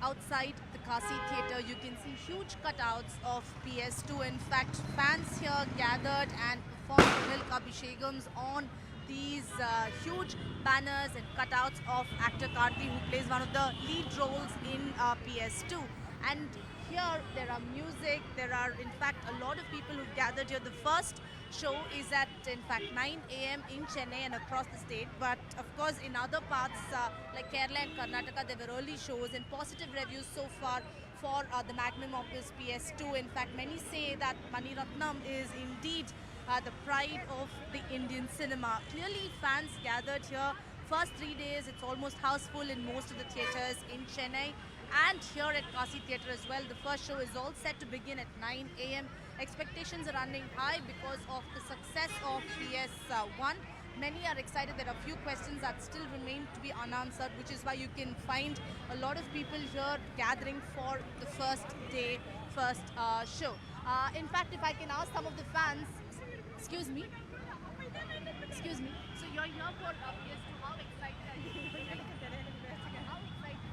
outside the Kasi Theatre, you can see huge cutouts of PS2. In fact, fans here gathered and performed milk abhishekams on these huge banners and cutouts of actor Karthi, who plays one of the lead roles in PS2. And here there are music, there are in fact a lot of people who gathered here. The first show is at in fact 9 a.m. in Chennai and across the state, but of course in other parts like Kerala and Karnataka there were early shows and positive reviews so far for the magnum opus PS2. In fact, many say that Mani Ratnam is indeed the pride of the Indian cinema. Clearly fans gathered here. First 3 days it's almost house full in most of the theatres in Chennai and here at Kasi Theatre as well. The first show is all set to begin at 9 a.m. Expectations are running high because of the success of PS1. Many are excited. There are a few questions that still remain to be unanswered, which is why you can find a lot of people here gathering for the first day, first show. In fact, if I can ask some of the fans, excuse me, so you're here for PS2, how excited are you? How excited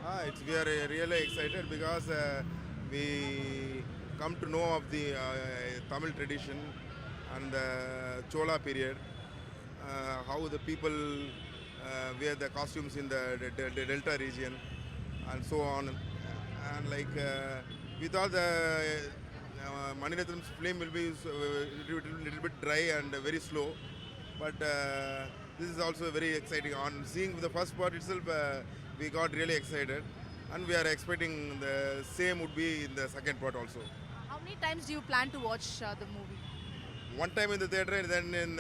are you? We are really excited because we come to know of the Tamil tradition and the Chola period, how the people wear the costumes in the Delta region and so on. And like we thought the Mani Ratnam's film will be a little bit dry and very slow, but this is also very exciting. On seeing the first part itself, we got really excited, and we are expecting the same would be in the second part also. How many times do you plan to watch the movie? One time in the theatre and then in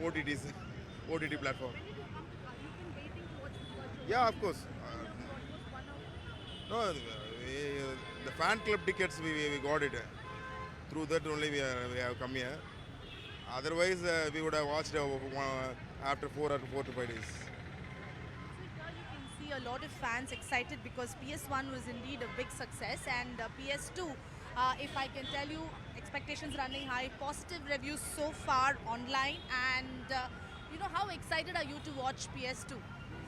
OTTs, OTT platform. When did you come to You've been waiting to watch the first show. Yeah, of course. Almost 1 hour. No, the fan club tickets we got it. Through that only we have come here. Otherwise, we would have watched after 4 to 5 days. So here you can see a lot of fans excited because PS1 was indeed a big success, and PS2, if I can tell you, expectations running high, positive reviews so far online, and you know, how excited are you to watch PS2?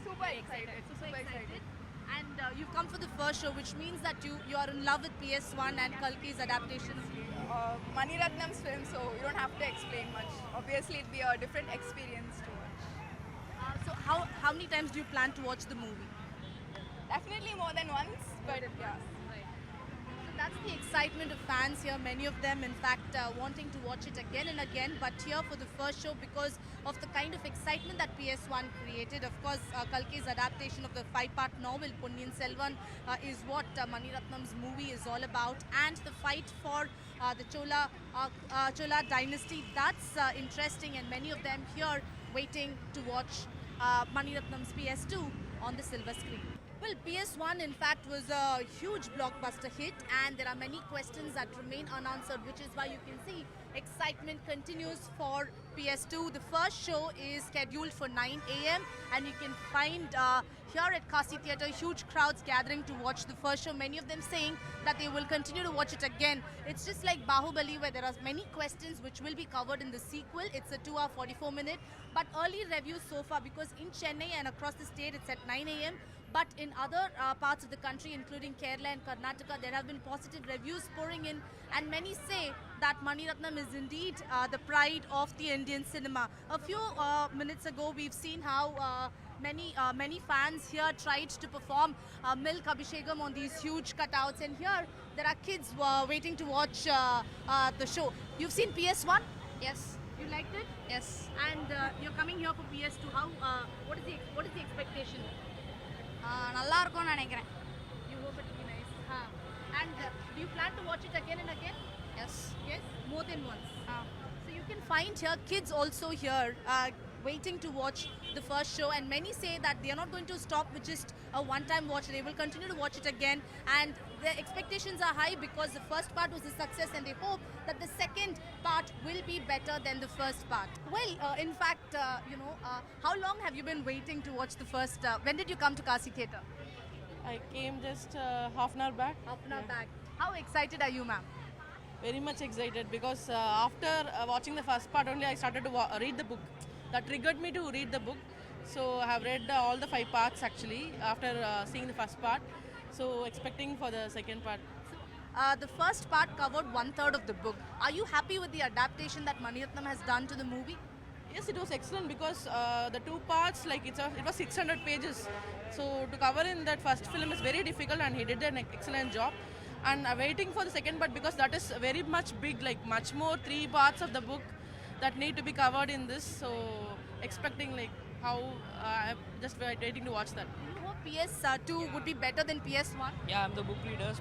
Super excited. Super excited. And you've come for the first show, which means that you are in love with PS1 and Kalki's adaptation. Mani Ratnam's film, so you don't have to explain much. Obviously, it'd be a different experience to watch. So how many times do you plan to watch the movie? Definitely more than once, but yeah. So that's the excitement of fans here. Many of them, in fact, wanting to watch it again and again. But here for the first show, because of the kind of excitement that PS1 created. Of course, Kalki's adaptation of the 5-part novel Ponniyin Selvan is what Mani Ratnam's movie is all about, and the fight for the Chola dynasty. That's interesting, and many of them here waiting to watch Mani Ratnam's PS2 on the silver screen. Well, PS1 in fact was a huge blockbuster hit, and there are many questions that remain unanswered, which is why you can see excitement continues for PS2. The first show is scheduled for 9 a.m. and you can find here at Kasi Theatre huge crowds gathering to watch the first show, many of them saying that they will continue to watch it again. It's just like Bahubali, where there are many questions which will be covered in the sequel. It's a 2 hour 44 minute, but early reviews so far, because in Chennai and across the state it's at 9 a.m. But in other parts of the country, including Kerala and Karnataka, there have been positive reviews pouring in, and many say that Mani Ratnam is indeed the pride of the Indian cinema. A few minutes ago, we've seen how many fans here tried to perform milk abhishekam on these huge cutouts, and here there are kids waiting to watch the show. You've seen PS1? Yes. You liked it? Yes. And you're coming here for PS2. How? What is the expectation? நல்லா இருக்கும்னு நினைக்கிறேன். You hope it will be nice. And do you plan to watch it again and again? Yes. Yes, more than once. So you can find here kids also here waiting to watch the first show, and many say that they are not going to stop with just a one-time watch. They will continue to watch it again, and their expectations are high because the first part was a success, and they hope that the second part will be better than the first part. Well, in fact, how long have you been waiting to watch the first? When did you come to Kasi Theatre? I came just half an hour back. Half an hour back. How excited are you, ma'am? Very much excited because after watching the first part only, I started to read the book. That triggered me to read the book. So I have read all the 5 parts actually after seeing the first part. So expecting for the second part. The first part covered one third of the book. Are you happy with the adaptation that Mani Ratnam has done to the movie? Yes, it was excellent because the 2 parts, like it was 600 pages. So to cover in that first film is very difficult, and he did an excellent job. And waiting for the second part because that is very much big, like much more 3 parts of the book that need to be covered in this. So expecting like how I'm just waiting to watch that. Do you hope PS2 would be better than PS1? Yeah, I'm the book readers.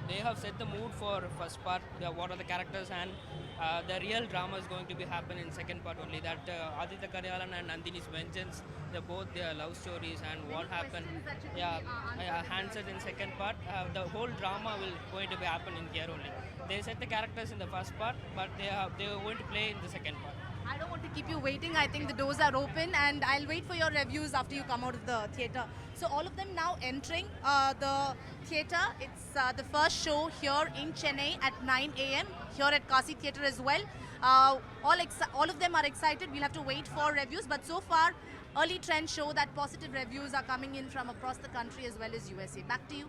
They have set the mood for first part. What are the characters, and the real drama is going to be happen in second part only. That Aditya Karyalan and Nandini's vengeance, they're both their love stories and what happened. Yeah, answered in second part. The whole drama will going to be happen in here only. They set the characters in the first part, but they are going to play in the second part. I don't want to keep you waiting. I think the doors are open and I'll wait for your reviews after you come out of the theatre. So all of them now entering the theatre. It's the first show here in Chennai at 9 a.m. here at Karthi Theatre as well. All of them are excited. We'll have to wait for reviews. But so far, early trends show that positive reviews are coming in from across the country as well as USA. Back to you.